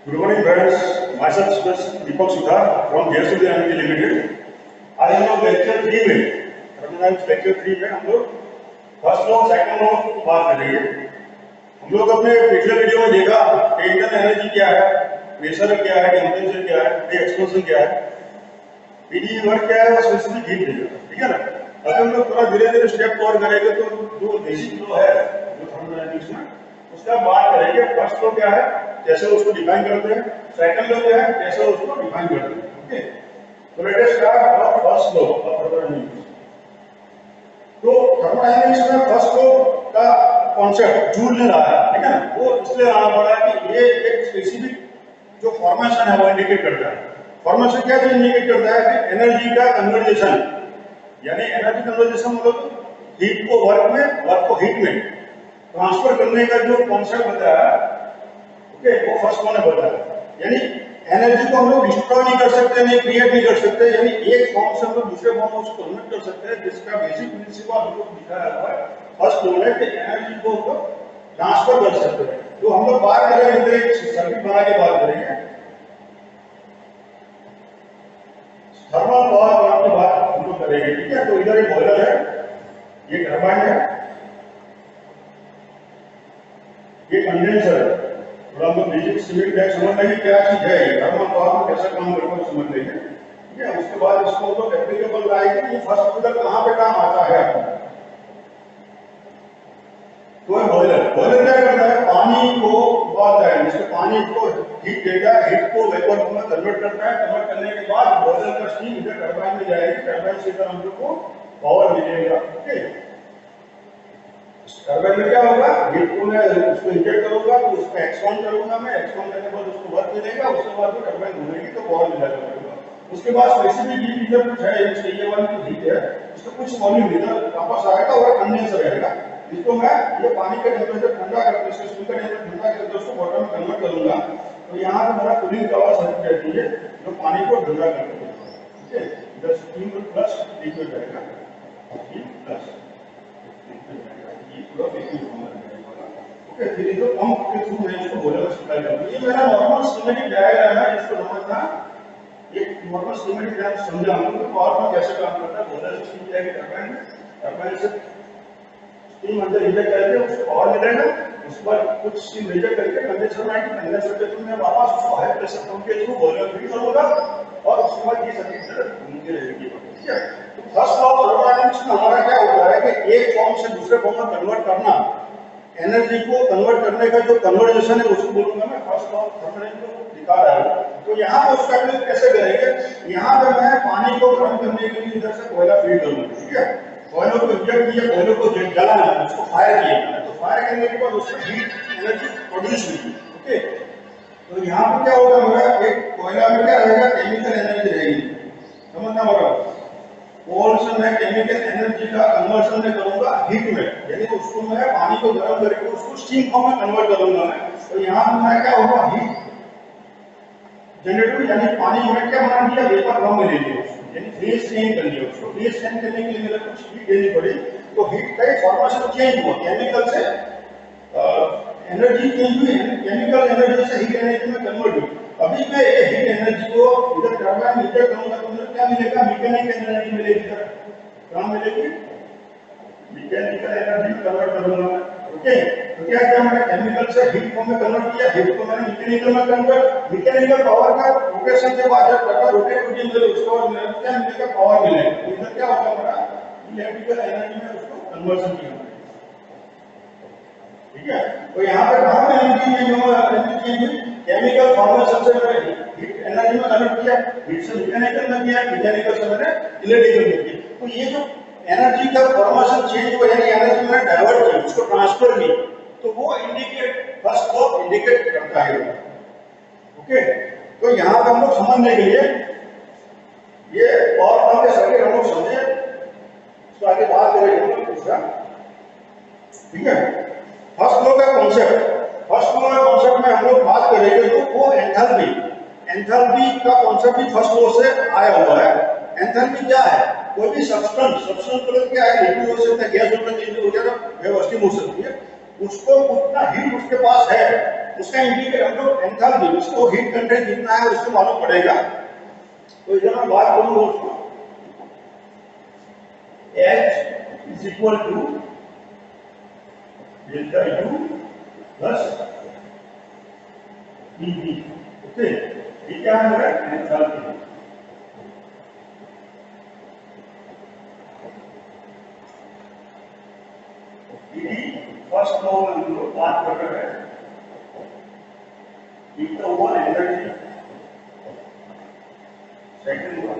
Good morning, friends. Myself is Deepak Sudha from JSW Energy Limited. आज हम लोग lecture 3 में थर्मोडायनामिक्स लेक्चर 3 में हम लोग फर्स्ट लॉ सेकंड लॉ की बात करेंगे। हम लोग अपने पिछले वीडियो में देखा कि इंटरनल एनर्जी क्या है, प्रेशर क्या है, टेम्परेचर क्या है, एक्सपेंशन क्या है, पीडी वर्क क्या है और स्पेसिफिक हीट देखा, ठीक है ना। अगर हम लोग थोड़ा धीरे धीरे स्टेप कवर करेंगे तो जो बेसिक लॉ है जो थर्मोडायनामिक्स में उसका बात करेंगे। फर्स्ट लॉ क्या है, कैसे उसको डिफाइन करते हैं, सेकंड लॉ क्या है, कैसे उसको डिफाइन करते हैं। ओके, तो let us start our first law of thermodynamics. तो थर्मोडायनामिक्स में फर्स्ट लॉ का कॉन्सेप्ट जूल ने लाया, ठीक है ना। वो इसलिए लाना पड़ा कि ये एक स्पेसिफिक जो फॉर्मेशन है वो इंडिकेट करता है। फॉर्मेशन क्या चीज इंडिकेट करता है कि एनर्जी का कन्वर्जेशन, यानी एनर्जी कन्वर्जेशन मतलब हीट को वर्क में, वर्क को हीट में ट्रांसफर करने का जो कॉन्सेप्ट बताया, ओके, वो फर्स्ट लॉ ने बताया। यानी एनर्जी को हम लोग डिस्ट्रॉय नहीं कर सकते, नहीं क्रिएट नहीं कर सकते, यानी एक फॉर्म से हम लोग दूसरे फॉर्म में उसको कन्वर्ट कर सकते हैं, जिसका बेसिक प्रिंसिपल हम लोग दिखाया हुआ है फर्स्ट लॉ में कि एनर्जी को हम लोग ट्रांसफर कर सकते हैं। तो हम लोग बात करेंगे, एक सर्किट बना के बात करेंगे, थर्मल पावर प्लांट की बात हम लोग करेंगे, ठीक है। तो इधर एक बॉयलर है, ये टरबाइन है, ये कंडेंसर है। थोड़ा हम लोग बेसिक सिविल टैक्स समझ लेंगे क्या चीज है ये, थर्मल पावर में कैसा काम करता है समझ लेंगे, ठीक है। उसके बाद इसको तो एप्लीकेबल आएगी कि फर्स्ट ऑर्डर कहां पे काम आता है आपको। तो बॉयलर, बॉयलर क्या करता है, पानी को उबालता है, जिससे पानी को हीट देता है, हीट को वेपर फॉर्म में कन्वर्ट करता है। कन्वर्ट करने के बाद बॉयलर का स्टीम इधर टरबाइन में जाएगी, टरबाइन से इधर हम लोग को पावर मिलेगा, ओके। टरबाइन में क्या होगा, हीट को मैं उसको इंजेक्ट करूंगा, तो उसको एक्सपांड करूंगा, मैं एक्सपांड करने के बाद उसको वर्क मिलेगा, उसके बाद वो टरबाइन घूमेगी तो पावर मिलेगा। उसके बाद स्पेसिफिक हीट इधर कुछ है, ये वाली जो हीट है उसका कुछ वॉल्यूम इधर वापस आएगा और कंडेंसर रहेगा, जिसको मैं ये पानी का टेम्परेचर ठंडा करके, इसके स्टीम का टेम्परेचर ठंडा करके उसको वाटर में कन्वर्ट करूंगा। तो यहाँ पे मेरा कूलिंग टॉवर सर्किट रहती है जो पानी को ठंडा करके देता है, ठीक है। इधर स्टीम प्लस लिक्विड रहेगा, स्टीम प्लस ओके। फिर जो पंप के थ्रू मैं इसको बॉयलर में सप्लाई करूंगा। ये मेरा नॉर्मल स्कीमेटिक डायग्राम है, इसको समझना। एक नॉर्मल स्कीमेटिक डायग्राम समझा हम लोग पावर में कैसे काम करता है। बॉयलर से स्टीम जाएगी टरबाइन में, टरबाइन से स्टीम अंदर इंजेक्ट करके उसको पावर मिलेगा, उसके बाद कुछ स्टीम रिजेक्ट करके कंडेंसर में आएगी, कंडेंसर के थ्रू मैं वापस उसको हाई प्रेशर पंप के थ्रू बॉयलर फीड करूंगा और उसके बाद ये सर्किट घूमती रहेगी, ठीक है। तो फर्स्ट लॉ ऑफ थर्मोडायनामिक्स में हमारा क्या होता है कि एक फॉर्म से दूसरे फॉर्म में कन्वर्ट करना, एनर्जी को कन्वर्ट करने का जो कन्वर्जेशन है उसको बोलूंगा मैं फर्स्ट लॉ ऑफ थर्मोडायनामिक्स को दिखा रहा हूं। तो यहाँ पे उसका अप्लाई कैसे करेंगे, यहाँ पे मैं पानी को गर्म करने के लिए इधर से कोयला फीड करूंगा, ठीक है। कोयले को इंजेक्ट किया, कोयले को जलाना, उसको फायर किया, तो फायर करने के बाद उससे हीट एनर्जी प्रोड्यूस हुई, ओके। तो यहाँ पे क्या होगा, मेरा एक कोयला में क्या रहेगा, केमिकल एनर्जी रहेगी, समझना होगा। कोल से मैं केमिकल एनर्जी का कन्वर्जन में करूंगा हीट में, यानी उसको मैं पानी को गर्म करके उसको स्टीम फॉर्म में कन्वर्ट करूंगा मैं। तो यहाँ पे मैं क्या होगा, हीट जनरेटर, यानी पानी में क्या बना दिया, वेपर फॉर्म में ले लिया उसको, यानी फ्रीज स्टेन कर लिया उसको। फ्रीज स्टेन करने के लिए मेरे कुछ हीट देनी पड़ी, तो हीट का फॉर्मेशन चेंज हुआ, केमिकल से एनर्जी चेंज हुई, केमिकल एनर्जी से हीट एनर्जी में कन्वर्ट हुई। अभी मैं ये हीट एनर्जी को इधर टरबाइन में इंजेक्ट करूंगा तो मुझे क्या मिलेगा, मैकेनिकल एनर्जी मिलेगी, इधर क्या मिलेगी, मैकेनिकल एनर्जी में कन्वर्ट करूंगा, ओके। तो क्या किया मैंने, केमिकल से हीट फॉर्म में कन्वर्ट किया, हीट को मैंने मैकेनिकल में कन्वर्ट, मैकेनिकल पावर का रोटेशन के बाद जब टर्बाइन रोटेट होगी मेरे उसको क्या मिलेगा, पावर मिलेगा। इधर क्या होगा, मेरा इलेक्ट्रिकल एनर्जी में उसको कन्वर्जन किया, ठीक है। तो यहाँ पे कहां पे एनर्जी चेंज हुआ, एनर्जी चेंज हुई केमिकल फॉर्मेशन से मैंने हीट एनर्जी में कन्वर्ट किया, हीट से मैकेनिकल में किया, मैकेनिकल से मैंने इलेक्ट्रिकल में किया। तो ये जो एनर्जी का फॉर्मेशन चेंज हुआ, यानी एनर्जी मैंने डाइवर्ट की, उसको ट्रांसफर की, तो वो इंडिकेट फर्स्ट लॉ इंडिकेट करता है, ओके। तो यहाँ पे हम लोग समझने के लिए ये पावर प्लांट के सर्किट हम लोग समझे, उसको आगे बात करेंगे दूसरा, ठीक है। फर्स्ट लॉ का कॉन्सेप्ट, फर्स्ट लॉ का कॉन्सेप्ट में हम लोग बात करेंगे तो वो एंथैल्पी, एंथैल्पी का कॉन्सेप्ट भी फर्स्ट लॉ से आया हुआ है। एंथैल्पी क्या है, कोई भी सब्सटेंस, सब्सटेंस मतलब क्या है, लिक्विड हो सकता है, गैस हो सकता है, हो सकता है, व्यवस्थित हो सकती है, उसको उतना हीट उसके पास है उसका इंडिकेटर हम लोग एंथैल्पी, उसको हीट कंटेंट कितना है उसको मालूम पड़ेगा। तो इधर मैं बात करूँ दोस्तों, H is equal to delta U plus PV। Okay, ये क्या है एंथैल्पी। फर्स्ट लो में हम लोग बात कर रहे हैं, एक तो हुआ एनर्जी, सेकंड हुआ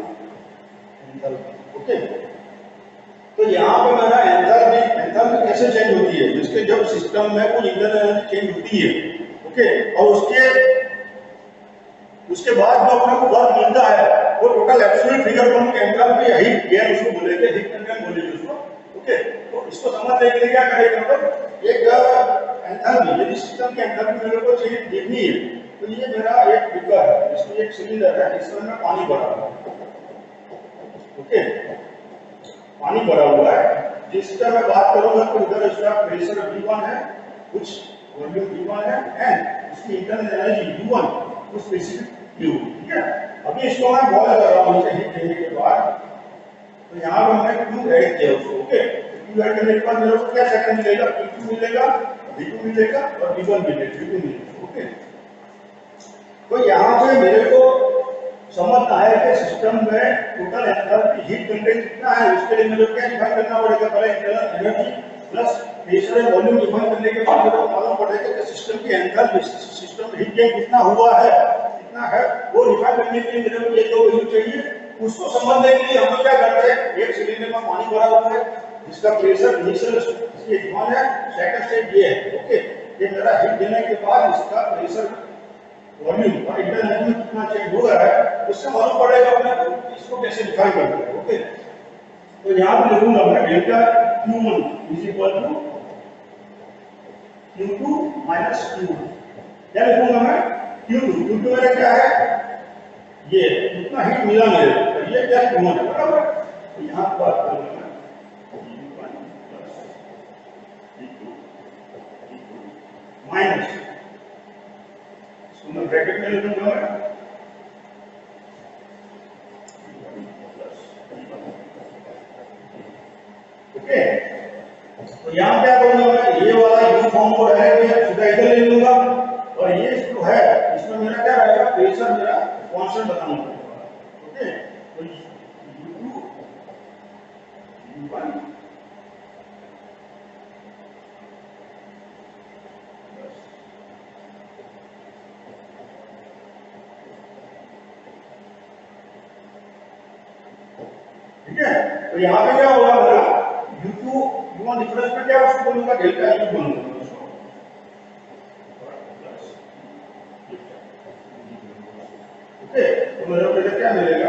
एंथैल्पी। ओके, तो यहाँ पे मेरा एंथैल्पी कैसे चेंज होती है, जिसके जब सिस्टम में कुछ इंटरनल एनर्जी चेंज होती है, ओके, और उसके बाद जो अपने को वर्क मिलता है वो टोटल एब्सोल्यूट फिगर को हम एंथैल्पी या हीट गेन उसको बोलेंगे, हीट कंटेंट बोलेंगे उसको। ओके, तो इसको समझने के लिए क्या करेंगे, मतलब एक एंथैल्पी, यदि सिस्टम की एंथैल्पी मेरे को चेंज देखनी है, तो ये मेरा एक बीकर है, इसमें एक सिलेंडर है, इसमें मैं पानी भरा हुआ है। ओके, पानी भरा हुआ है, जिसका मैं बात करूंगा तो इधर इसका प्रेशर V1 है, कुछ वॉल्यूम V1 है, एंड उसकी इंटरनल एनर्जी U1, कुछ स्पेसिफिक Q। ठीक है, अभी इसको मैं बॉयल कर रहा हूं इसे हीट देने के बाद, तो यहाँ पर हमने Q ऐड किया उसको। ओके, Q ऐड करने के बाद मेरे को क्या सेकंड मिलेगा, Q2 मिलेगा, V2 मिलेगा और V1 मिलेगा। ओके, तो यहाँ पे मेरे को समझना है कि सिस्टम में टोटल एंथैल्पी हीट कंटेंट कितना है, उसके लिए मेरे को क्या डिफाइन करना पड़ेगा, पहले इंटरनल एनर्जी प्लस प्रेशर और वॉल्यूम डिफाइन करने के बाद मेरे को मालूम पड़ेगा कि सिस्टम की एंथैल्पी, सिस्टम में हीट गेन कितना हुआ है, कितना है, वो डिफाइन करने के लिए मेरे को ये दो वैल्यू चाहिए। उसको समझने के लिए हम लोग क्या करते हैं, एक सिलेंडर में पानी भरा हुआ है, जिसका प्रेशर इनिशियल स्टेज 1 है, सेकंड स्टेज ये है। ओके, ये मेरा हीट देने के बाद इसका प्रेशर, वॉल्यूम और इंटरनल एनर्जी कितना चेंज हुआ है, उससे मालूम पड़ेगा अपने को इसको कैसे डिफाइन करना है। ओके, तो यहां पे लिखूंगा मैं delta Q1 is equal to Q2 minus Q1। क्या लिखूंगा मैं, Q2 मेरा क्या है, ये इतना हीट मिला मेरे को, और ये क्या Q1 है, बराबर। तो यहां पर बात करूंगा मैं Q1 प्लस Q2 माइनस, मैं ब्रैकेट में लिखूंगा मैं ओके। तो यहाँ क्या करूंगा मैं, ये वाला यू फॉर्म को डायरेक्ट सीधा इधर ले लूंगा, और ये जो है इसमें मेरा क्या रहेगा, प्रेशर मेरा कांस्टेंट बताना पड़ेगा। ओके, तो U2 U1 ठीक है। तो यहाँ पे क्या होगा मेरा U2 U1 डिफरेंस में क्या उसको बोलूंगा, डेल्टा U बोलूंगा उसको। ओके, तो मेरे को क्या मिलेगा,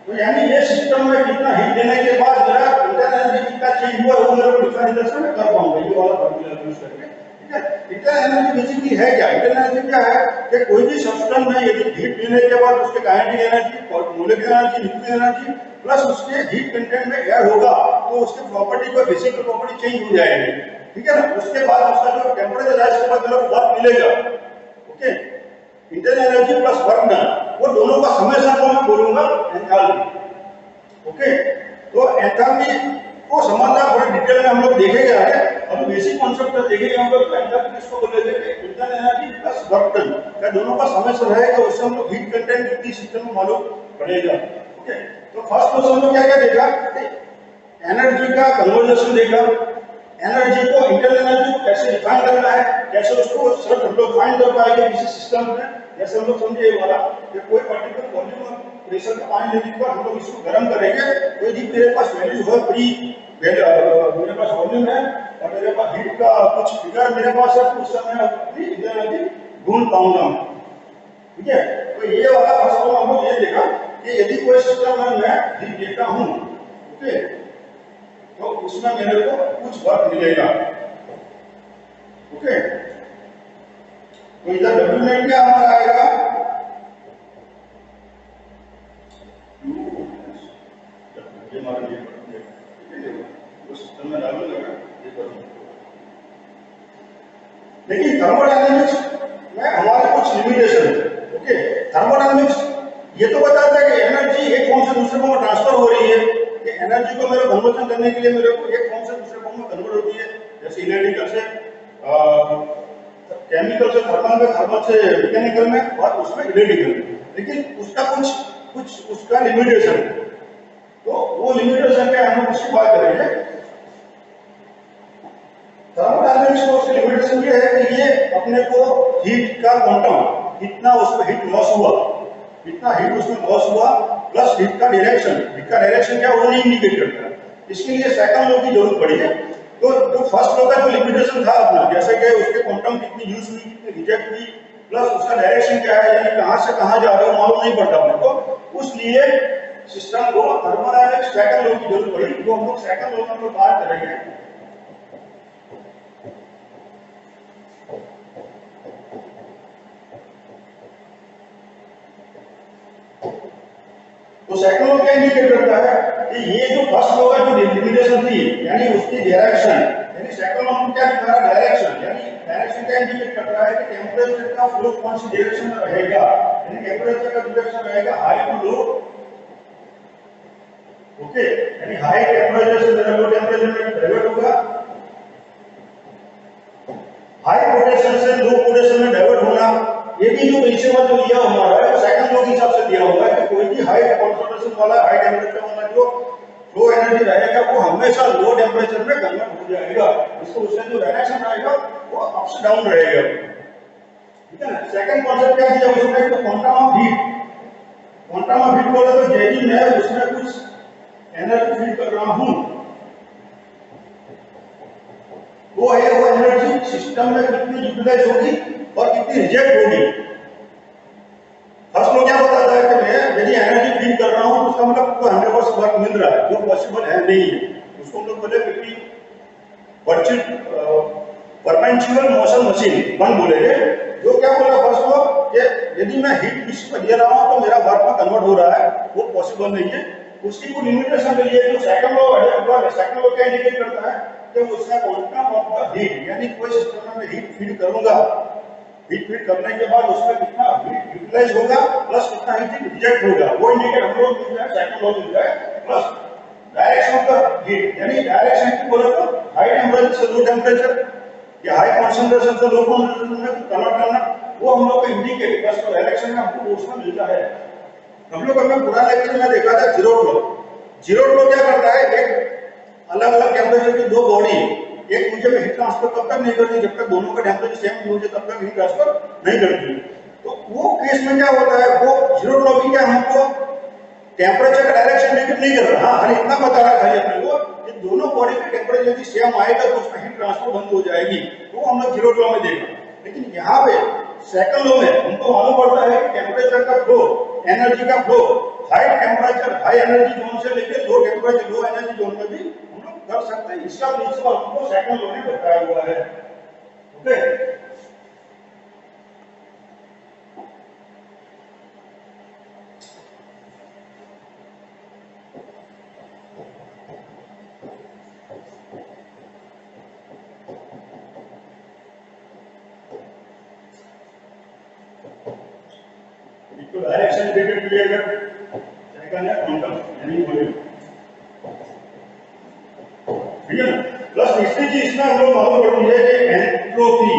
तो यानी ये सिस्टम में कितना हीट देने के बाद मेरा इंटरनल एनर्जी कितना चेंज हुआ वो मेरे को डिफरेंशिएशन में कर पाऊंगा, ये वाला फॉर्मूला यूज करके। ठीक है, इंटरनल एनर्जी बेसिकली है क्या, इंटरनल एनर्जी क्या है कि कोई भी सब्सटेंस में यदि हीट देने के बाद उसके काइनेटिक एनर्जी और molecular energy, nuclear energy plus उसके हीट कंटेंट में ऐड होगा, तो उसके प्रॉपर्टी को, बेसिक प्रॉपर्टी चेंज हो जाएगी। ठीक है ना, उसके बाद उसका जो टेंपरेचर राइज के बाद मेरे को वर्क मिलेगा। Okay, internal energy plus work done, वो दोनों का समेशन को मैं बोलूंगा एंथैल्पी। ओके, तो एंथैल्पी को समझना थोड़ी डिटेल में हम लोग देखेंगे आगे। अभी बेसिक कॉन्सेप्ट देखेंगे हम लोग, एंथैल्पी किसको बोलेंगे, internal energy plus work done का दोनों का समेशन रहेगा, उससे हम लोग हीट कंटेंट कितनी सिस्टम में मालूम पड़ेगा। ओके, तो फर्स्ट क्वेश्चन में क्या क्या देखा, एनर्जी का कन्वर्जेशन देखा, एनर्जी को, इंटरनल एनर्जी को कैसे डिफाइन करना है, कैसे उसको सर्च हम लोग फाइंड कर पाएंगे किसी सिस्टम में। जैसे हम लोग समझे ये वाला कि कोई पर्टिकुलर वॉल्यूम प्रेशर का पानी लेने के बाद हम लोग इसको गर्म करेंगे, तो यदि मेरे पास वैल्यू है फ्री, मेरे पास वॉल्यूम है और मेरे पास हीट का कुछ फिगर मेरे पास है, तो उस समय अपनी एनर्जी ढूंढ पाऊंगा। ठीक है, तो ये वाला फर्स्ट हम लोग ये देखा कि यदि कोई सिस्टम में मैं हीट देता हूं, ओके, तो उसमें मेरे को कुछ वर्क मिलेगा। ओके, तो इधर W नेट क्या हमारा आएगा, ये हमारा ये सिस्टम में डालूंगा ये करूंगा, लेकिन थर्मोडायनेमिक्स में हमारे कुछ लिमिटेशन है। ओके, थर्मोडायनेमिक्स ये तो बताता है कि एनर्जी एक फॉर्म से दूसरे फॉर्म में ट्रांसफर हो रही है, कि एनर्जी को मेरे कन्वर्जन करने के लिए मेरे को एक फॉर्म से दूसरे फॉर्म में कन्वर्ट होती है, जैसे इलेक्ट्रिकल से केमिकल से थर्मल में, थर्मल से मैकेनिकल में, और उसमें इलेक्ट्रिकल में। लेकिन उसका कुछ उसका लिमिटेशन है। तो वो लिमिटेशन क्या हम उसकी बात करेंगे। थर्मोडायनेमिक्स में उसकी लिमिटेशन ये है कि ये अपने को हीट का क्वांटम, कितना उसमें हीट लॉस हुआ, कितना हीट उसमें लॉस हुआ, प्लस हीट का डायरेक्शन क्या वो नहीं इंडिकेट करता है। इसके लिए सेकंड लॉ की जरूरत पड़ी है। तो जो फर्स्ट लॉ का जो लिमिटेशन था अपना, जैसे कि उसके क्वांटम कितनी यूज हुई, कितनी रिजेक्ट हुई, प्लस उसका डायरेक्शन क्या है, यानी कहां से कहां जा रहे हो मालूम नहीं पड़ता अपने को, उसलिए सिस्टम को थर्मोडायनेमिक्स सेकंड लॉ की जरूरत पड़ी, जो हम लोग सेकंड लॉ में बात करेंगे। तो सेकंड लॉ क्या इंडिकेट करता है कि ये जो फर्स्ट लॉ का जो लिमिटेशन थी, यानी उसकी डायरेक्शन, यानी सेकंड लॉ में क्या दिखा रहा है, डायरेक्शन, यानी डायरेक्शन क्या इंडिकेट कर रहा है कि टेंपरेचर का फ्लो कौन सी डायरेक्शन में रहेगा, यानी टेंपरेचर का डायरेक्शन रहेगा हाई टू लो। ओके, यानी हाई टेंपरेचर से मेरा लो टेंपरेचर में डाइवर्ट होगा, हाई पोटेंशियल से लो पोटेंशियल में डाइवर्ट होना। ये भी जो प्रिंसिपल जो दिया हमारा है वो सेकंड लॉ के हिसाब से दिया हुआ है कि कोई भी हाई कंसंट्रेशन वाला, हाई टेंपरेचर वाला जो फ्लो एनर्जी रहेगा वो हमेशा लो टेंपरेचर में कन्वर्ट हो जाएगा, इसको उससे जो डायरेक्शन आएगा वो अप्स डाउन रहेगा। ठीक है ना। सेकंड कॉन्सेप्ट क्या दिया उसमें, तो quantum of heat, quantum of heat बोले तो यदि मैं उसमें कुछ एनर्जी फीड कर रहा हूं, वो है वो एनर्जी सिस्टम में कितनी यूटिलाइज होगी और कितनी रिजेक्ट होगी। फर्स्ट लॉ क्या बताता है कि मैं यदि एनर्जी फीड कर रहा हूं तो उसका मतलब को 100% वर्क मिल रहा है, जो पॉसिबल है नहीं है, उसको हम लोग बोले कि परपेचुअल मोशन मशीन वन बोलेंगे। जो क्या बोला फर्स्ट लॉ कि यदि मैं हीट किसी को दे रहा हूं तो मेरा वर्क में कन्वर्ट हो रहा है, वो पॉसिबल नहीं है। उसकी कोई लिमिटेशन के लिए जो सेकंड लॉ है, सेकंड लॉ क्या इंडिकेट करता है कि उसका क्वांटम ऑफ द हीट, यानी कोई सिस्टम में हीट फीड करूंगा, हीट फीड करने के बाद उसमें कितना हीट यूटिलाइज होगा प्लस कितना हीट रिजेक्ट होगा, वो इंडिकेट हम लोग मिल जाए, सेकंड लॉ मिल जाए। Plus direction of the heat, यानी डायरेक्शन की बोले तो हाई टेंपरेचर से लो टेंपरेचर या हाई कंसंट्रेशन से लो कंसंट्रेशन में कन्वर्ट करना, वो हम लोग को इंडिकेट प्लस डायरेक्शन में हमको उसमें मिलता है। हम लोग अपने पुराना लेक्चर में देखा था जीरो फ्लो। जीरो फ्लो क्या करता है, एक अलग अलग टेंपरेचर की दो बॉडी एक दूसरे में हीट ट्रांसफर तब तक नहीं करती जब तक दोनों का टेंपरेचर सेम नहीं हो जाए, तब तक हीट ट्रांसफर नहीं करती। तो वो केस में क्या होता है, वो जीरो फ्लो की क्या हमको टेंपरेचर का डायरेक्शन इंडिकेट नहीं कर रहा, हाँ इतना बता रहा है अपने को कि दोनों बॉडी के टेंपरेचर यदि सेम आएगा तो उसमें हीट ट्रांसफर बंद हो जाएगी, तो हम लोग जीरो फ्लो में देखा। लेकिन यहाँ पे सेकंड लॉ में हमको मालूम पड़ता है कि टेंपरेचर का फ्लो, एनर्जी का flow high temperature high energy zone से लेकर लो टेंपरेचर लो एनर्जी जोन में भी हम लोग कर सकते हैं। इसका प्रिंसिपल हमको सेकंड लॉ ने बताया हुआ है। ओके, तो डायरेक्शन इंडिकेट किया सेकंड है क्वांटम यानी वॉल्यूम, ठीक है। प्लस तीसरी चीज इसमें हम लोग मालूम पड़ती है कि एंट्रोपी,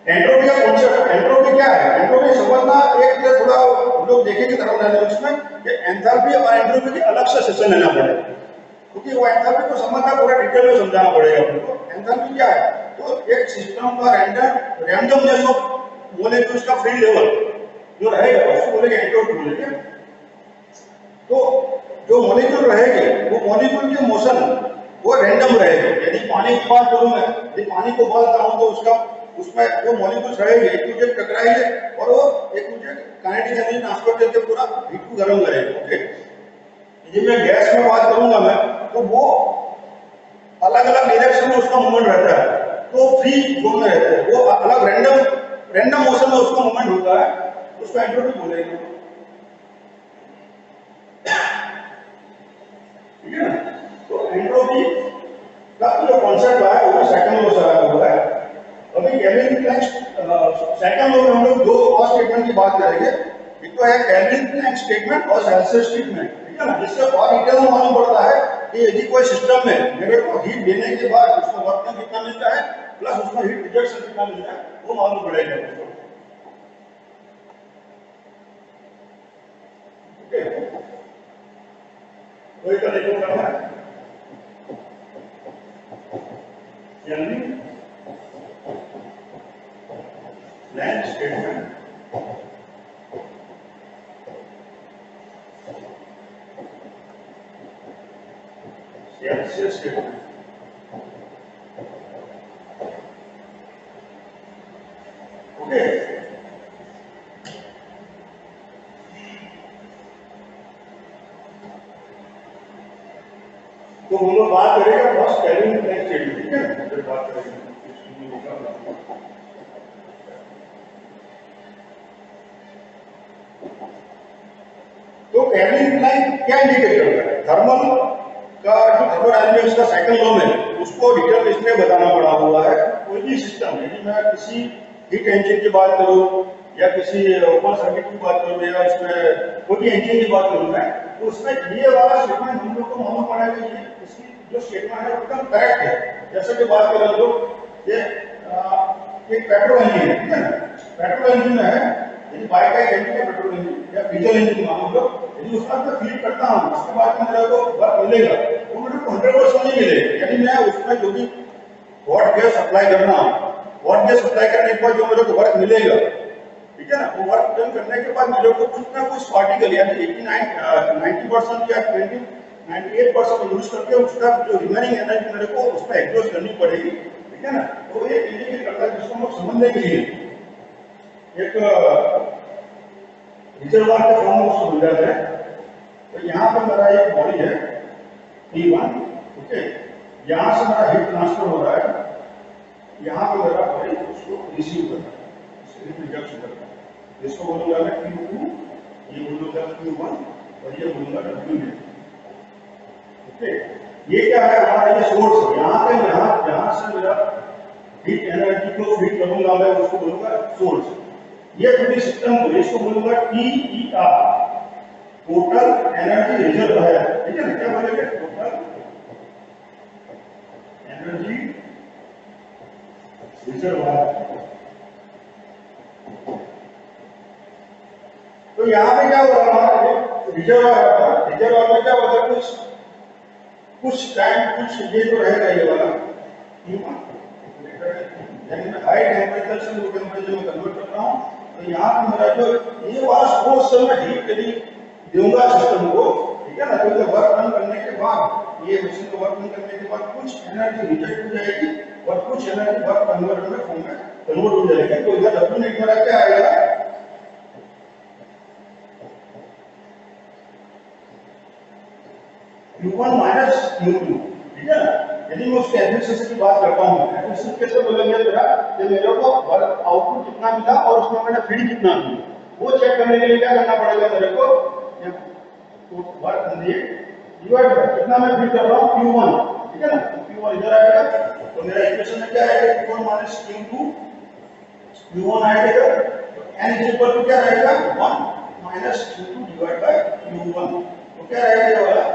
एंट्रोपी का कॉन्सेप्ट, एंट्रोपी क्या है, एंट्रोपी समझना एक थोड़ा हम लोग देखेंगे थर्मोडायनेमिक्स में कि एंथैल्पी और एंट्रोपी की अलग से सेशन लेना पड़ेगा, क्योंकि वो एंथैल्पी को समझना पूरा डिटेल में समझाना पड़ेगा हमको। एंथैल्पी क्या है, तो एक सिस्टम का रैंडमनेस ऑफ मॉलिक्यूल्स का फ्री लेवल जो रहेगा उसको बोलेंगे एंट्रोपी बोलेंगे। तो जो मॉलिक्यूल रहेंगे वो मॉलिक्यूल के मोशन वो रैंडम रहेगा। यदि पानी की बात करूं मैं, यदि पानी को उबालता हूं तो उसका उसमें वो मॉलिक्यूल्स रहेंगे एक दूसरे से टकराएंगे और वो एक दूसरे काइनेटिक एनर्जी ट्रांसफर करके पूरा हीट को गर्म करेंगे। ओके, यदि मैं गैस में बात करूंगा मैं, तो वो अलग अलग डायरेक्शन में उसका मूवमेंट रहता है। तो फ्री जोन में रहता है, वो अलग रैंडम मोशन में उसका मूवमेंट होता है, उसको एंट्रोपी बोलेंगे। ठीक है ना? तो एंट्रोपी का जो कॉन्सेप्ट है वो सेकंड लॉ से आया हुआ है। अभी केल्विन प्लैंक सेकंड लॉ में हम लोग दो और स्टेटमेंट की बात करेंगे। एक तो है केल्विन प्लैंक स्टेटमेंट और सेल्सियस स्टेटमेंट, ठीक है ना, जिससे और डिटेल में मालूम पड़ता है कि यदि कोई सिस्टम में मेरे को हीट देने के बाद उसका वर्क डन कितना मिलता है प्लस उसका हीट रिजेक्शन कितना मिलता है, वो मालूम पड़ेगा उसको। ओके, कोई का देखो करना है Kelvin Planck statement Celsius statement. Okay, तो हम लोग बात करेंगे फर्स्ट केल्विन प्लैंक स्टेटमेंट, ठीक है ना, फिर बात करेंगे। तो केल्विन प्लैंक क्या इंडिकेट करता है? थर्मल का जो थर्मोडायनामिक्स का सेकंड लॉ में उसको डिटेल में इसमें बताना पड़ा हुआ है। कोई भी सिस्टम, यदि मैं किसी हीट इंजन की बात करूं या किसी ओपन सर्किट की बात करूं या इसमें कोई भी इंजन की बात करूं मैं, तो उसमें ये वाला स्टेटमेंट हम लोग को मालूम पड़ेगा कि ये इसकी जो स्टेटमेंट है एकदम करेक्ट है। जैसे कि बात करें तो ये एक पेट्रोल इंजन है, ठीक है ना, पेट्रोल इंजन में है, यदि बाइक का इंजन है पेट्रोल इंजन या डीजल इंजन मान लो, यदि उसका मैं फील करता हूं उसके बाद मेरे को वर्क मिलेगा, वो मेरे को 100% नहीं मिलेगा। यानी मैं उसमें जो भी हॉट गैस सप्लाई करना, हॉट गैस सप्लाई करने के बाद जो मेरे को वर्क मिलेगा, ठीक है ना, वो वर्क डन करने के बाद मेरे को कुछ ना कुछ पार्टिकल यानी 90% या 98% यूज करके उसका जो रिमेनिंग एनर्जी मेरे को उसमें एग्जॉस्ट करनी पड़ेगी, ठीक है ना। तो ये इंडिकेट करता है, जिसको हम लोग समझने के लिए एक रिजर्वायर के फॉर्म में उसको मिल जाता है। तो यहाँ पर मेरा एक बॉडी है T1, ओके, यहाँ से मेरा हीट ट्रांसफर हो रहा है, यहाँ पे मेरा बॉडी उसको रिसीव करता है, हीट रिजेक्ट करता है। इसको बोलूंगा मैं Q2, ये बोलूंगा Q1 और ये बोलूंगा W। ओके, ये क्या है हमारा ये सोर्स है, यहाँ पे यहाँ से मेरा हीट एनर्जी को फीड करूंगा मैं, उसको बोलूंगा सोर्स। ये पूरी सिस्टम को इसको बोलूंगा TER, टोटल एनर्जी रिजर्व है, ठीक है ना, क्या बोलेंगे टोटल एनर्जी रिजर्व है। तो यहाँ पे क्या हो रहा है, रिजर्व में क्या होता है, कुछ टाइम कुछ ये तो रहेगा ये वाला यानी मैं हाई टेम्परेचर से लो टेम्परेचर में कन्वर्ट कर रहा हूँ। तो यहाँ पे मेरा जो ये वाला सोर्स से मैं हीट यदि दूंगा सिस्टम को, ठीक है ना, तो वर्क डन करने के बाद ये मशीन को वर्क डन करने के बाद कुछ एनर्जी रिजेक्ट हो जाएगी और कुछ एनर्जी वर्क कन्वर्ट में फॉर्म में कन्वर्ट हो जाएगी। तो इधर W नेट मेरा क्या आएगा, Q1 माइनस Q2, ठीक है ना। यदि मैं उसके एफिशिएंसी की बात करता हूँ, एफिशिएंसी कैसे बोलेंगे मेरा कि मेरे को वर्क आउटपुट कितना मिला और उसमें मैंने फीड कितना मिला, वो चेक करने के लिए क्या करना पड़ेगा मेरे को, वर्क डिवाइड बाय कितना मैं फीड कर रहा हूँ Q1, ठीक है ना, Q1 इधर आएगा। तो मेरा इक्वेशन में क्या आएगा, Q1 माइनस Q2, Q1 आएगा, n इज इक्वल टू क्या रहेगा 1 minus Q2 divide bye Q1। तो क्या रहेगा ये वाला,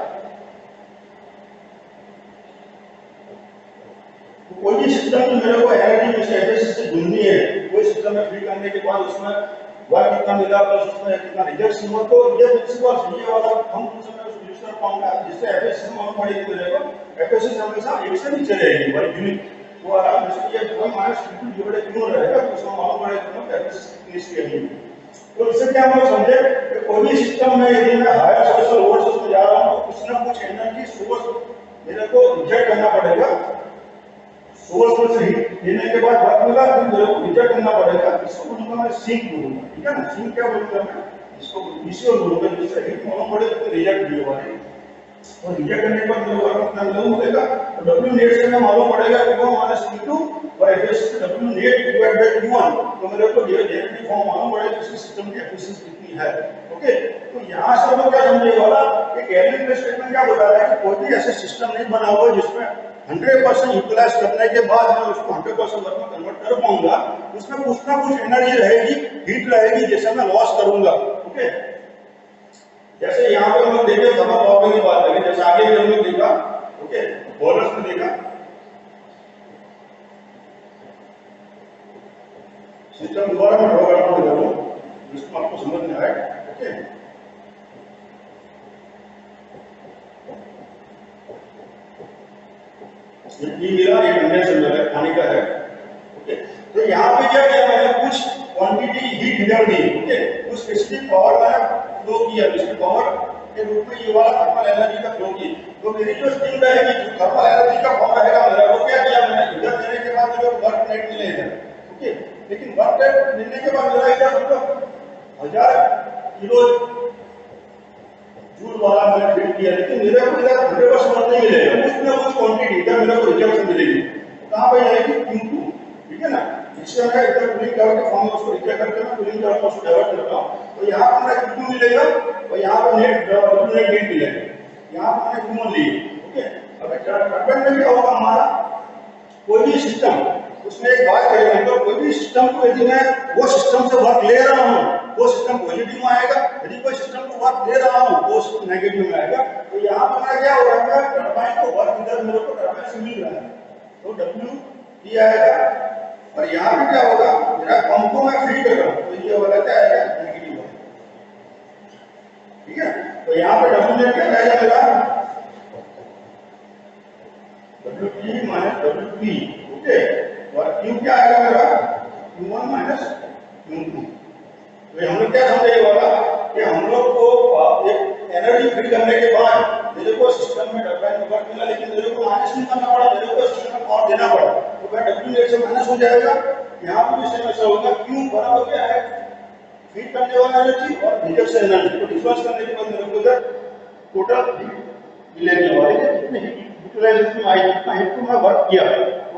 कोई भी सिस्टम में मेरे को एनर्जी में से एफिशिएंसी ढूंढनी है, कोई सिस्टम में फीड करने के बाद उसमें वर्क कितना मिला प्लस उसमें कितना रिजेक्शन हुआ, तो ये प्रिंसिपल ये वाला हम उस समय उसको यूज कर पाऊंगा, जिससे एफिशिएंसी मालूम पड़ेगी मेरे को। एफिशिएंसी हमेशा एक से नीचे रहेगी, बड़ी यूनिट वो वाला जैसे ये 1 माइनस Q2 डिवाइडेड Q1 रहेगा, तो उसको मालूम पड़ेगा कि एफिशिएंसी कितनी है। तो इससे क्या हम लोग समझे कि कोई भी सिस्टम में यदि मैं हायर सोर्स वोल्टेज में जा रहा हूं तो कुछ ना कुछ एनर्जी सोर्स मेरे को रिजेक्ट करना पड़ेगा, सोर्स में से हीट लेने के बाद वर्क मिला फिर मेरे को रिजेक्ट करना पड़ेगा। इसको बोलूंगा मैं सिंक बोलूंगा, ठीक है ना, सिंक क्या बोलूंगा मैं, इसको इसी और बोलूंगा, जिससे हीट मालूम पड़े तो रिजेक्ट भी होगा। और रिजेक्ट करने पर मेरे वर्क कितना मालूम पड़ेगा, तो डब्ल्यू नेट से मैं मालूम पड़ेगा Q1 माइनस Q2 और एफिशिएंसी से W net divide by Q1, तो मेरे को डायरेक्टली फॉर्म मालूम पड़ेगा कि सिस्टम की एफिशिएंसी कितनी है। ओके, तो यहाँ से हम लोग क्या समझे वाला कि कैलिब्रेशन स्टेटमेंट क्या बता रहा है कि कोई भी ऐसा सिस्टम नहीं बना हुआ जिसमें 100% यूटिलाइज करने के बाद मैं उसको 100% वर्क में कन्वर्ट कर पाऊंगा, उसमें कुछ ना कुछ एनर्जी रहेगी, हीट रहेगी, जैसे मैं लॉस करूंगा। ओके, जैसे यहाँ पे हम लोग देखे थर्मल पावर की बात करें, जैसे आगे भी हम लोग देखा, ओके, बॉयलर्स में देखा, सिस्टम दोबारा मैं ड्रॉ करता हूँ जिसको आपको समझ में आए। ओके, ये मेरा एक कंडेंसर है, पानी का है। ओके, तो यहाँ पे क्या किया मैंने, कुछ क्वांटिटी हीट इधर दी, ओके, कुछ स्पेसिफिक पावर मैंने फ्लो किया, इसकी पावर के रूप में ये वाला थर्मल एनर्जी का फ्लो की। तो मेरी जो स्टीम रहेगी, जो थर्मल एनर्जी का फॉर्म रहेगा मेरा, वो क्या किया मैंने, इधर देने के बाद मुझे वर्क नेट मिलेगा। ओके, लेकिन वर्क नेट मिलने के बाद मेरा इधर मतलब 1000 किलो जूल वाला मैंने फीड किया, लेकिन मेरे को इधर 100% वर्क नहीं मिलेगा, कुछ ना कुछ क्वांटिटी इधर मेरे को रिजेक्शन मिलेगी। कहाँ पे जाएगी, Q2, ठीक है ना, इससे मैं इधर कूलिंग करके फॉर्म उसको रिजेक्ट करके मैं कूलिंग करके उसको डाइवर्ट करता हूँ, तो यहाँ पर मेरा Q2 मिलेगा और यहाँ पर नेट मिलेगा, यहाँ पर मैंने Q1 ली। ओके, अब टर्बाइन में क्या होगा हमारा, कोई भी सिस्टम, उसमें एक बात करेंगे, तो कोई भी सिस्टम को यदि मैं वो सिस्टम से वर्क ले रहा हूँ, वो सिस्टम पॉजिटिव में आएगा, यदि कोई सिस्टम को वर्क दे रहा हूँ वो सिस्टम नेगेटिव में आएगा। तो यहाँ पर मेरा क्या हो रहा है, टर्बाइन को वर्क इधर मेरे को टर्बाइन से मिल रहा है, तो W ये आएगा, और यहाँ पे क्या होगा, मेरा पंप को मैं फीड कर रहा हूँ, तो ये वाला क्या आएगा, नेगेटिव वाला, ठीक है। तो यहाँ पे W नेट क्या आएगा मेरा, WT माइनस WP, ओके, और Q क्या आएगा मेरा, Q1 माइनस Q2। तो हम लोग क्या समझे वाला कि हम लोग को एनर्जी फीड करने के बाद मेरे को सिस्टम में टर्बाइन में वर्क मिला, लेकिन मेरे को माइनस नहीं करना पड़ा, मेरे को सिस्टम में पावर देना पड़ा, तो मैं W नेट से माइनस हो जाएगा। यहाँ पर भी सेम ऐसा होगा, Q बराबर क्या है, फीड करने वाला एनर्जी और रिजेक्शन एनर्जी को डिस्पर्स करने के बाद मेरे को इधर टोटल हीट मिलेगी, और कितनी हीट यूटिलाइजेशन आई, कितना हीट को मैं वर्क किया।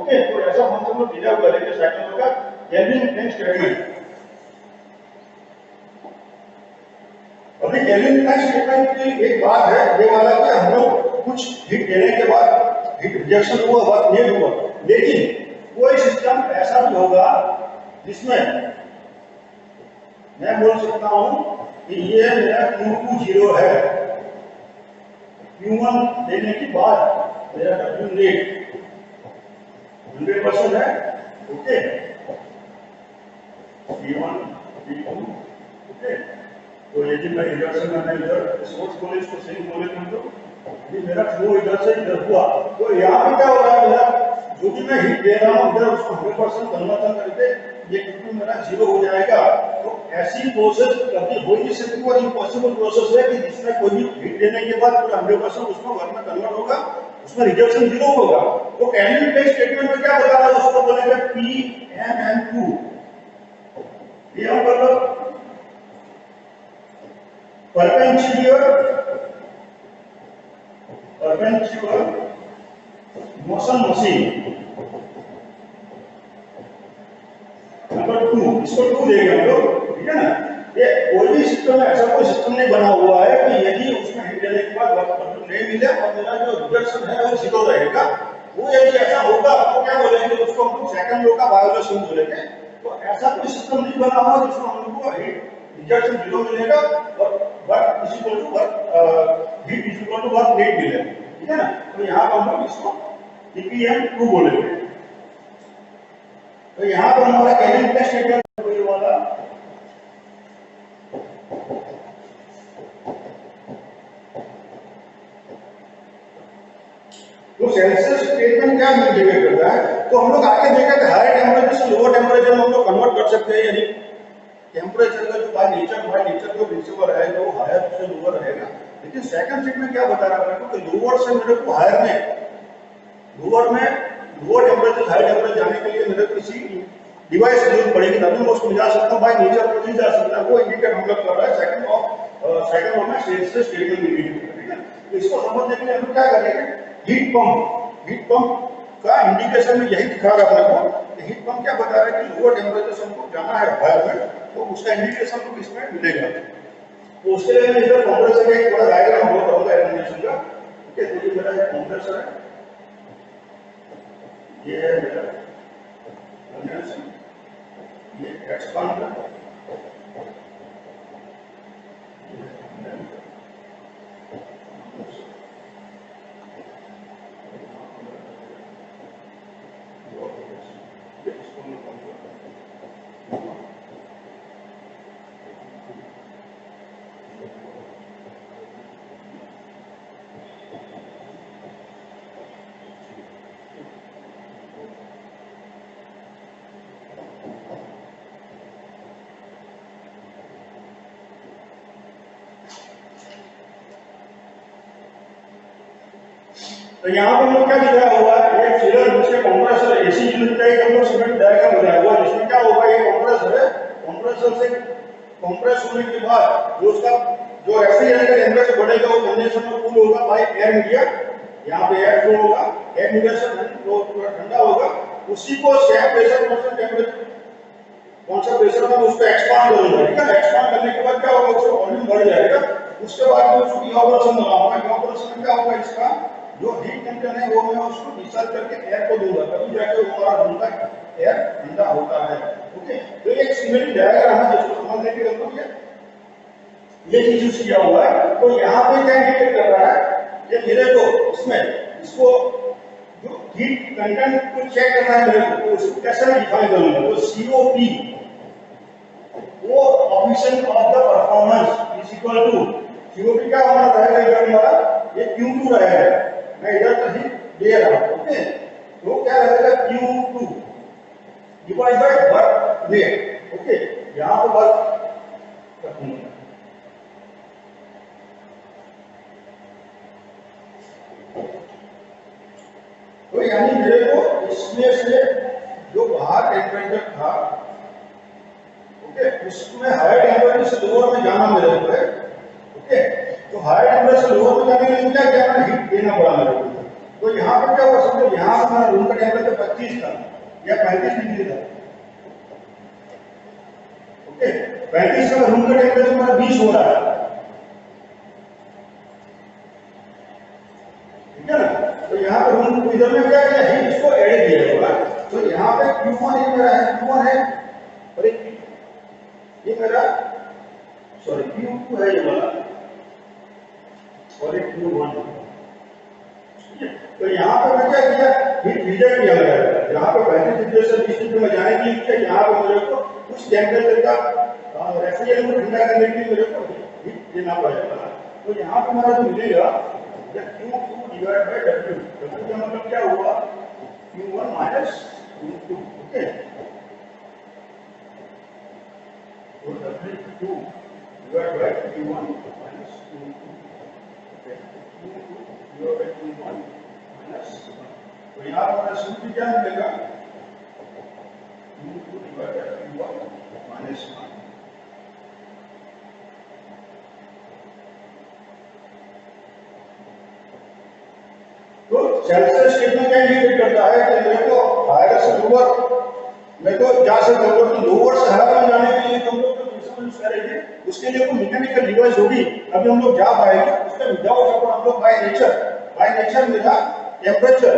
ओके, तो ऐसा हम लोग डिराइव करेंगे सेकंड का केल्विन प्लैंक स्टेटमेंट। अभी केल्विन प्लैंक स्टेटमेंट की एक बात है, ये वाला कि हम लोग कुछ हीट देने के बाद हीट रिजेक्शन हुआ, वर्क नहीं हुआ, लेकिन कोई सिस्टम ऐसा भी होगा जिसमें मैं बोल सकता हूं कि ये मेरा Q2 0 है, Q1 देने के बाद मेरा W नेट 100% है। ओके, P1 P2, ओके, तो यदि मैं रिडक्शन करने इधर सोर्स बोले इसको सही बोले तो ये मेरा फ्लो इधर से इधर हुआ, तो यहाँ पे क्या हो रहा है, मेरा जो भी मैं हीट दे रहा हूँ इधर उसको 100% कन्वर्जन करके ये Q2 मेरा 0 हो जाएगा। तो ऐसी प्रोसेस कभी हो नहीं सकती और इम्पॉसिबल प्रोसेस है कि जिसमें कोई भी हीट देने के बाद पूरा 100% उसमें वर्क में कन्वर्ट होगा, उसमें रिजेक्शन 0 होगा। तो केल्विन प्लैंक स्टेटमेंट में क्या बता रहा है, उसको बोलेंगे PMN2, ये हम मतलब perpetual मोशन मशीन नंबर 2, इसको 2 देंगे हम लोग, ठीक है ना। ये कोई भी सिस्टम में ऐसा कोई सिस्टम नहीं बना हुआ है कि यदि उसमें हीट देने के बाद वर्क नहीं मिले और मेरा जो रिडक्शन है वो 0 रहेगा। वो यदि ऐसा होगा तो क्या बोलेंगे, उसको हम लोग सेकंड लॉ का वायोलेशन बोलेंगे। तो ऐसा कोई सिस्टम नहीं बना हुआ जिसमें हम लोग को रिडक्शन 0 मिलेगा और work is equal to work heat is equal to work net मिलेगा, ठीक है ना। तो यहाँ पर हम लोग इसको PPM2 बोलेंगे। तो यहाँ पर हमारा केल्विन प्लैंक स्टेटमेंट ये वाला तो सेल्सियस स्टेटमेंट क्या इंडिकेट करता है, तो हम लोग आगे देखा कि हायर टेम्परेचर से लोअर टेम्परेचर में हम लोग कन्वर्ट कर सकते हैं, यानी टेम्परेचर का जो बाय नेचर जो प्रिंसिपल रहेगा वो हायर से लोअर रहेगा। लेकिन सेकंड स्टेटमेंट क्या बता रहा है मेरे को कि लोअर से मेरे को हायर में लोअर टेम्परेचर हाई टेम्परेचर जाने के लिए मेरे को किसी डिवाइस की जरूरत पड़ेगी, तभी मैं उसको जा सकता हूँ, बाय नेचर को नहीं जा सकता। वो इंडिकेट हम लोग कर रहा है सेकंड लॉ में सेल्सियस स्टेटमेंट इंडिकेट, ठीक है। तो इसको समझने के लिए हम क्या करेंगे, हीट पंप का इंडिकेशन में यही दिखा रहा है अपने को। हीट पंप क्या बता रहा है कि लोअर टेम्परेचर हमको जाना है हायर में, तो उसका इंडिकेशन तो इसमें मिलेगा। तो उसके लिए मैं इधर कंप्रेसर का एक थोड़ा डायग्राम ड्रॉ करूंगा एनिमेशन का। ठीक है, तो ये मेरा एक कंप्रेसर है, ये है मेरा कंडेंसर, ये एक्सपांडर, तो यहाँ पर हम लोग क्या दिखाया हुआ है, ये फिलर जिसके कंप्रेसर एसी यूनिट का एक हम लोग सीमेंट डायग्राम बनाया हुआ है, जिसमें क्या होगा, ये कंप्रेसर है, कंप्रेसर से कंप्रेस होने के बाद जो उसका जो रेफ्रिजरेटर का टेम्परेचर बढ़ेगा वो कंडेंसर में कूल होगा बाय एयर मीडिया, यहाँ पे एयर फ्लो होगा, एयर मीडिया से फ्लो थोड़ा ठंडा होगा, उसी को सेम प्रेशर कॉन्स्टेंट टेम्परेचर कौन सा प्रेशर में उसको एक्सपांड करूंगा। ठीक है, एक्सपांड करने के बाद क्या होगा, उसका वॉल्यूम बढ़ जाएगा, उसके बाद में उसको इवापोरेशन लगाऊंगा। इवापोरेशन में क्या होगा, इसका जो हीट कंटेंट है वो मैं उसको डिस्चार्ज करके एयर को दूंगा, तभी जाके हमारा रूम का एयर ठंडा होता है। ओके, तो एक सिमेट्रिक डायग्राम है जिसको समझने के लिए हम ये चीज यूज किया हुआ है। तो यहाँ पे क्या इंडिकेट कर रहा है कि मेरे को इसमें इसको जो हीट कंटेंट को चेक करना है मेरे को, तो उसको कैसे मैं डिफाइन करूंगा, तो सीओपी वो operation of the performance is equal to COP क्या हमारा रहेगा, हमारा ये Q2 रहेगा, मैं इधर कहीं दे रहा हूं। ओके, तो क्या रहेगा Q2 divide by work weight. Okay, यहां पर वर्क रखूंगा, तो यानी मेरे को इसमें से जो बाहर टेम्परेचर था, ओके, उसमें हाई टेम्परेचर से लोअर में जाना मेरे को है। ओके, तो हाई टेम्परेचर से लोअर में जाने के लिए क्या क्या मैंने हीट देना पड़ा मेरे को। तो यहाँ पर क्या हुआ, समझो यहाँ से मेरा रूम का टेम्परेचर 25 था या 35 डिग्री था। ओके, 35 का रूम का टेम्परेचर मेरा 20 हो रहा है, ठीक है ना। तो यहाँ पे रूम इधर में क्या किया है, इसको ऐड किया होगा। तो यहाँ पे Q1 एक मेरा है, Q1 है, और एक ये मेरा सॉरी Q2 है ये वाला, और एक Q1 है। तो यहाँ पे मैं क्या किया, हीट रिजेक्ट किया गया है। यहाँ पे 35 डिग्री से 20 डिग्री में जाने के लिए यहाँ पे मेरे को कुछ टेम्परेचर का रेफ्रिजरेटर को ठंडा करने के लिए मेरे को हीट देना पड़ेगा। तो यहाँ पे हमारा जो मिलेगा Q2 divide bye W, W का मतलब क्या हुआ, Q1 माइनस Q2। ओके, तो W2 divide by Q1 minus Q2, Q2 divide bye Q1 minus, तो यहाँ पर हमारा सूत्र क्या मिलेगा, Q2 divide bye Q1 minus 1। तो सेल्सियस स्टेटमेंट क्या इंडिकेट करता है कि मेरे को हायर से लोअर मेरे को जा सकता है, तो लोअर से हायर में जाने के लिए हम लोग जो प्रिंसिपल यूज करेंगे उसके लिए कोई मैकेनिकल डिवाइस होगी, अभी हम लोग जा पाएंगे उसका विदाउट सपोर्ट। हम लोग बाय नेचर मेरा टेम्परेचर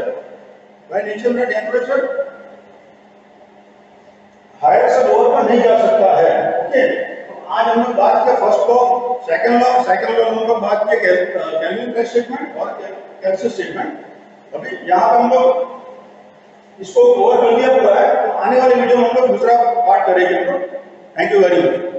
हायर से लोअर पर नहीं जा सकता है। ओके, तो आज हम लोग बात किया फर्स्ट लॉ, सेकंड लॉ हम लोग बात किया केल्विन प्रेस स्टेटमेंट और केल्विन स्टेटमेंट। अभी यहाँ पे हम लोग इसको कवर कर लिया पूरा है, तो आने वाले वीडियो में हम लोग दूसरा पार्ट करेंगे। Thank you very much.